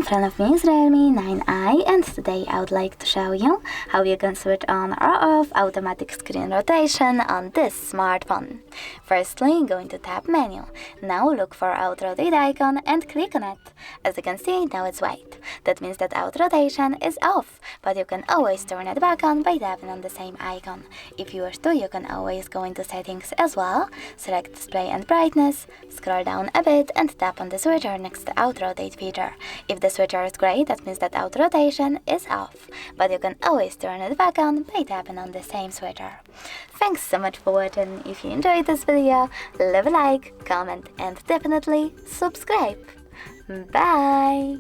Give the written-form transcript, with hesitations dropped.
front of me is Realme 9i, and today I would like to show you how you can switch on or off automatic screen rotation on this smartphone. Firstly, go into Tab menu. Now look for Auto Rotate icon and click on it. As you can see, now it's white. That means that auto rotation is off, but you can always turn it back on by tapping on the same icon. If you wish to, you can always go into settings as well, select display and brightness, scroll down a bit and tap on the switcher next to auto rotate feature. If the switcher is gray, that means that auto rotation is off, but you can always turn it back on by tapping on the same switcher. Thanks so much for watching. If you enjoyed this video, leave a like, comment and definitely subscribe. Bye!